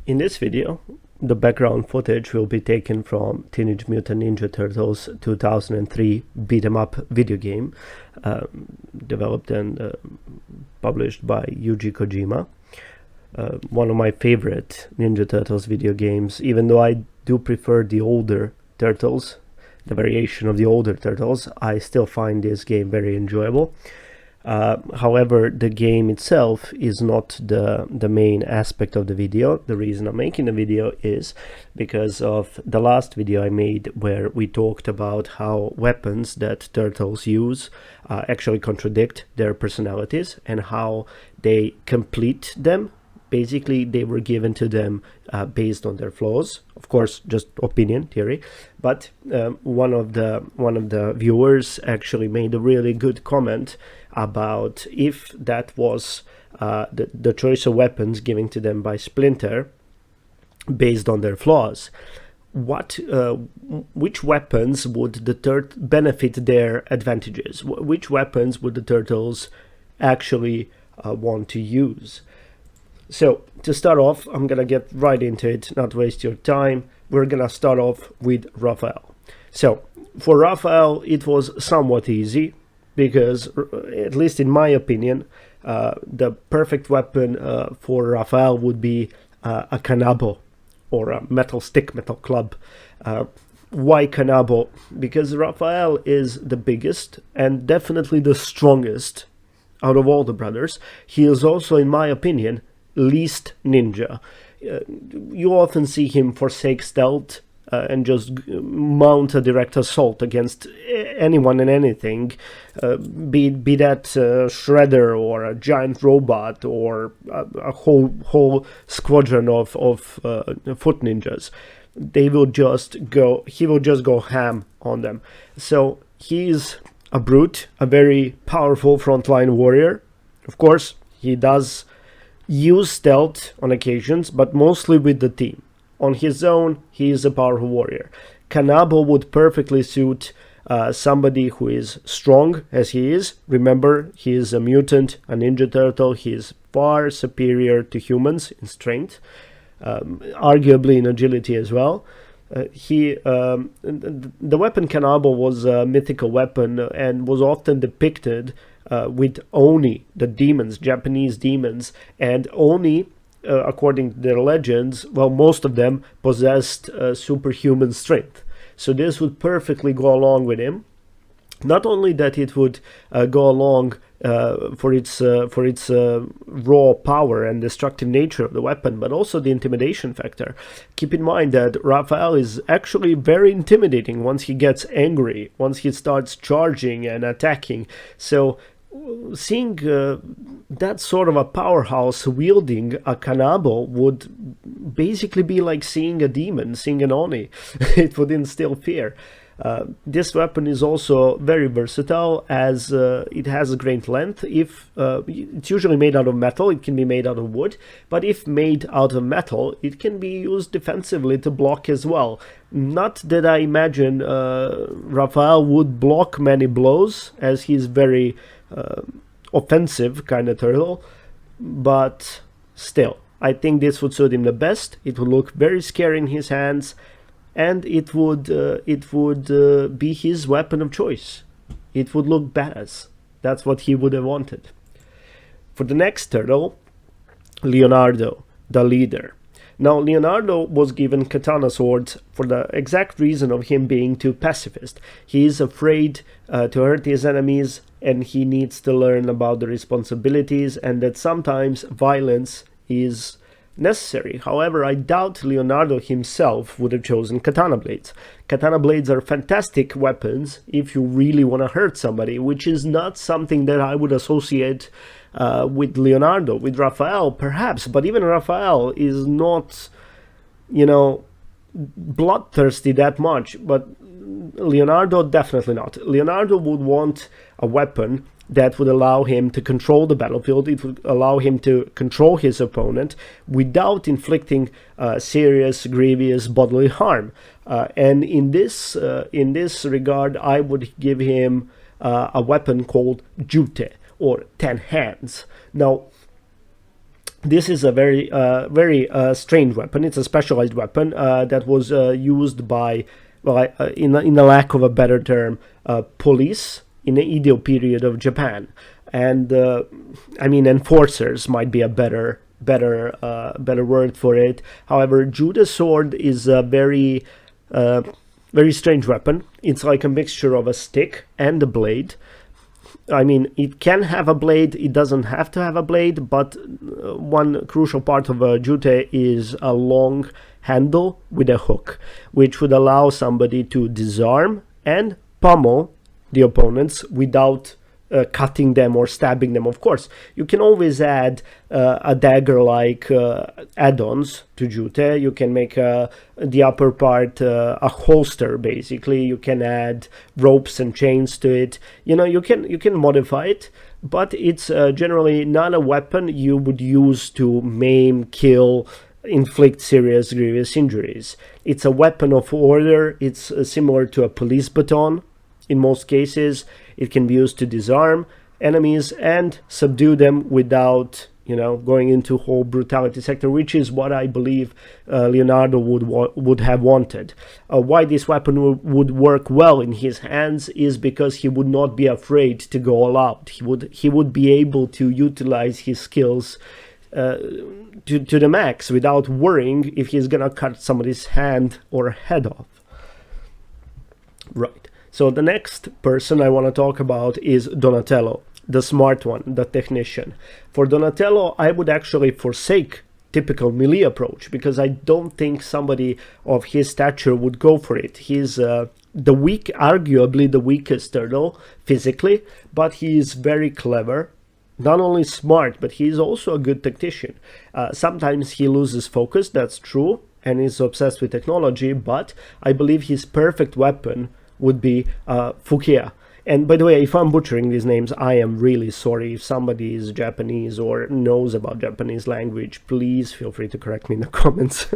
In this video, the background footage will be taken from Teenage Mutant Ninja Turtles 2003 beat-em-up video game, developed and published by Yuji Kojima. One of my favorite Ninja Turtles video games, even though I do prefer the older Turtles, the variation of the older Turtles, I still find this game very enjoyable. However, the game itself is not the main aspect of the video. The reason I'm making the video is because of the last video I made where we talked about how weapons that turtles use actually contradict their personalities and how they complete them. Basically, they were given to them based on their flaws. Of course, just opinion, theory. But one of the viewers actually made a really good comment about if that was the choice of weapons given to them by Splinter based on their flaws. Which weapons would the benefit their advantages? Which weapons would the turtles actually want to use? So, to start off, I'm gonna get right into it, not waste your time. We're gonna start off with Raphael. So, for Raphael, it was somewhat easy, because, at least in my opinion, the perfect weapon for Raphael would be a kanabo, or a metal stick, metal club. Why kanabo? Because Raphael is the biggest, and definitely the strongest out of all the brothers. He is also, in my opinion, least ninja. You often see him forsake stealth and just mount a direct assault against anyone and anything, be that Shredder or a giant robot or a whole squadron of foot ninjas. He will just go ham on them. So he's a brute, a very powerful frontline warrior. Of course, he does use stealth on occasions, but mostly with the team. On his own, he is a powerful warrior. Kanabo would perfectly suit somebody who is strong as he is. Remember, he is a mutant, a ninja turtle. He is far superior to humans in strength, arguably in agility as well. The weapon Kanabo was a mythical weapon and was often depicted with Oni, the demons, Japanese demons, and Oni, according to their legends, well, most of them possessed superhuman strength. So this would perfectly go along with him. Not only that it would go along for its raw power and destructive nature of the weapon, but also the intimidation factor. Keep in mind that Raphael is actually very intimidating once he gets angry, once he starts charging and attacking. So seeing that sort of a powerhouse wielding a kanabo would basically be like seeing a demon, seeing an Oni. It would instill fear. This weapon is also very versatile as it has a great length. If it's usually made out of metal, it can be made out of wood, but if made out of metal, it can be used defensively to block as well. Not that I imagine Raphael would block many blows, as he's very offensive kind of turtle, but still, I think this would suit him the best. It would look very scary in his hands, and it would be his weapon of choice. It would look badass. That's what he would have wanted. For the next turtle, Leonardo, the leader. Now, Leonardo was given katana swords for the exact reason of him being too pacifist. He is afraid to hurt his enemies, and he needs to learn about the responsibilities and that sometimes violence is necessary. However, I doubt Leonardo himself would have chosen katana blades. Katana blades are fantastic weapons if you really want to hurt somebody, which is not something that I would associate with Leonardo. With Raphael, perhaps, but even Raphael is not, bloodthirsty that much, but Leonardo, definitely not. Leonardo would want a weapon that would allow him to control the battlefield. It would allow him to control his opponent without inflicting serious, grievous bodily harm. And in this regard, I would give him a weapon called Jute, or 10 hands. Now, This is a very strange weapon. It's a specialized weapon that was used by, well, in a lack of a better term, police in the Edo period of Japan, and I mean enforcers might be a better word for it. However, Judas sword is a very strange weapon. It's like a mixture of a stick and a blade. I mean, it can have a blade, it doesn't have to have a blade, but one crucial part of a jute is a long handle with a hook, which would allow somebody to disarm and pummel the opponents without cutting them or stabbing them. Of course, you can always add a dagger-like add-ons to jute. You can make the upper part a holster, basically. You can add ropes and chains to it. You know, you can modify it, but it's generally not a weapon you would use to maim, kill, inflict serious, grievous injuries. It's a weapon of order. It's similar to a police baton. In most cases, it can be used to disarm enemies and subdue them without, you know, going into whole brutality sector, which is what I believe Leonardo would have wanted. Why this weapon would work well in his hands is because he would not be afraid to go all out. He would be able to utilize his skills to the max without worrying if he's gonna cut somebody's hand or head off. Right. So the next person I want to talk about is Donatello, the smart one, the technician. For Donatello, I would actually forsake typical melee approach because I don't think somebody of his stature would go for it. He's arguably the weakest turtle physically, but he is very clever. Not only smart, but he's also a good tactician. Sometimes he loses focus, that's true, and he's obsessed with technology, but I believe his perfect weapon would be Fukia. And by the way, if I'm butchering these names, I am really sorry. If somebody is Japanese or knows about Japanese language, please feel free to correct me in the comments.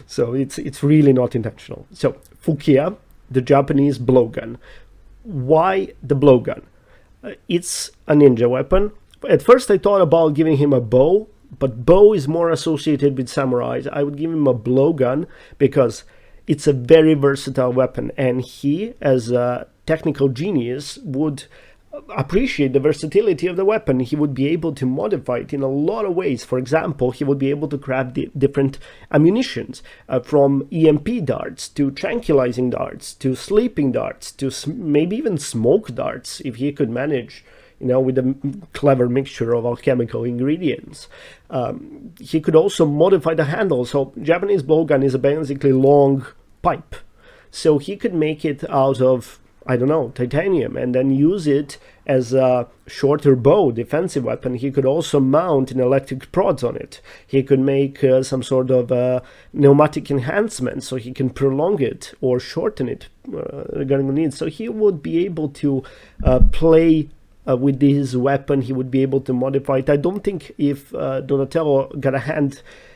So it's really not intentional. So Fukia, the Japanese blowgun. Why the blowgun? It's a ninja weapon. At first I thought about giving him a bow, but bow is more associated with samurais. I would give him a blowgun because it's a very versatile weapon, and he, as a technical genius, would appreciate the versatility of the weapon. He would be able to modify it in a lot of ways. For example, he would be able to craft different ammunitions, from EMP darts to tranquilizing darts to sleeping darts to maybe even smoke darts, if he could manage, you know, with a clever mixture of alchemical ingredients. He could also modify the handle. So Japanese blowgun is a basically long pipe. So he could make it out of, I don't know, titanium, and then use it as a shorter bow, defensive weapon. He could also mount an electric prods on it. He could make some sort of pneumatic enhancement so he can prolong it or shorten it regarding the needs. So he would be able to play with this weapon. He would be able to modify it. I don't think if Donatello got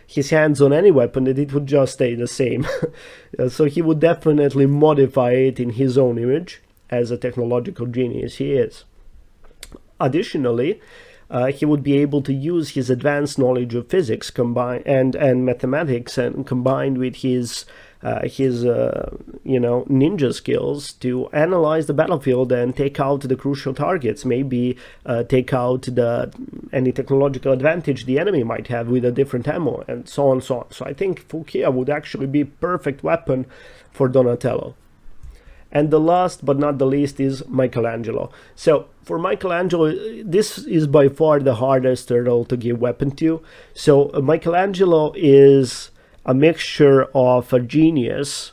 his hands on any weapon that it would just stay the same. So he would definitely modify it in his own image, as a technological genius he is. Additionally, he would be able to use his advanced knowledge of physics and mathematics, and combined with his ninja skills to analyze the battlefield and take out the crucial targets, maybe take out any technological advantage the enemy might have with a different ammo, and so on and so on. So I think Fukia would actually be a perfect weapon for Donatello. And the last but not the least is Michelangelo. So for Michelangelo, this is by far the hardest turtle to give weapon to. So Michelangelo is a mixture of a genius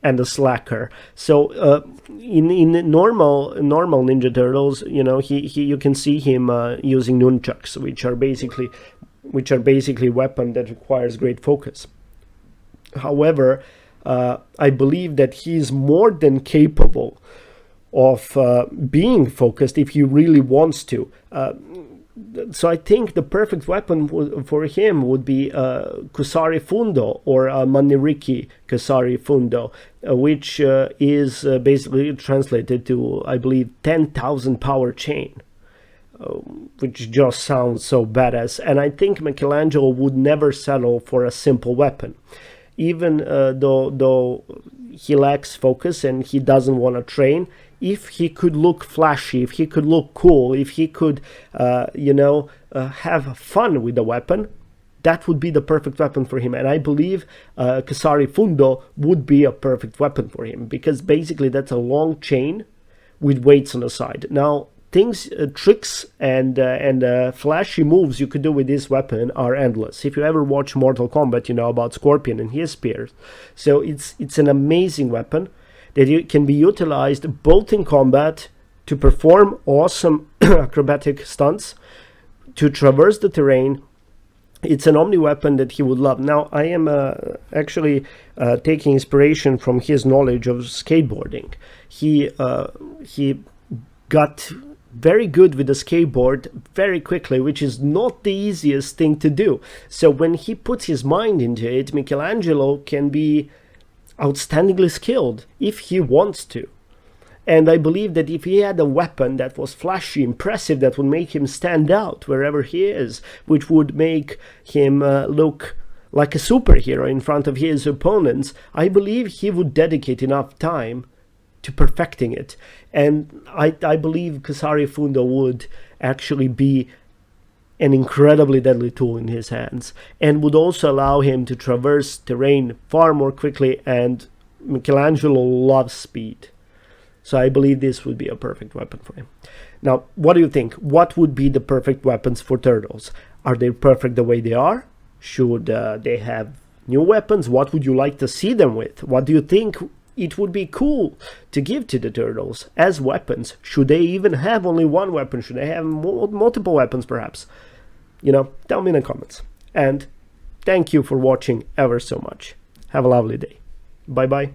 and a slacker. So in normal Ninja Turtles, you know, you can see him using nunchucks, which are basically weapon that requires great focus. However, I believe that he's more than capable of being focused if he really wants to. So I think the perfect weapon for him would be Kusari Fundo, or Maniriki Kusari Fundo, which is basically translated to, I believe, 10,000 power chain. which just sounds so badass. And I think Michelangelo would never settle for a simple weapon, even though he lacks focus and he doesn't want to train. If he could look flashy, if he could look cool, if he could, have fun with the weapon, that would be the perfect weapon for him. And I believe Casari Fundo would be a perfect weapon for him, because basically that's a long chain with weights on the side. Now, tricks and flashy moves you could do with this weapon are endless. If you ever watch Mortal Kombat, you know about Scorpion and his spears. So it's an amazing weapon that can be utilized both in combat to perform awesome acrobatic stunts, to traverse the terrain. It's an omni weapon that he would love. Now, I am actually taking inspiration from his knowledge of skateboarding. He got very good with the skateboard very quickly, which is not the easiest thing to do. So when he puts his mind into it, Michelangelo can be outstandingly skilled if he wants to. And I believe that if he had a weapon that was flashy, impressive, that would make him stand out wherever he is, which would make him look like a superhero in front of his opponents, I believe he would dedicate enough time to perfecting it. And I believe Casari Fundo would actually be an incredibly deadly tool in his hands, and would also allow him to traverse terrain far more quickly, and Michelangelo loves speed. So I believe this would be a perfect weapon for him. Now, what do you think? What would be the perfect weapons for turtles? Are they perfect the way they are? Should they have new weapons? What would you like to see them with? What do you think it would be cool to give to the turtles as weapons? Should they even have only one weapon? Should they have multiple weapons, perhaps? Tell me in the comments. And thank you for watching ever so much. Have a lovely day. Bye-bye.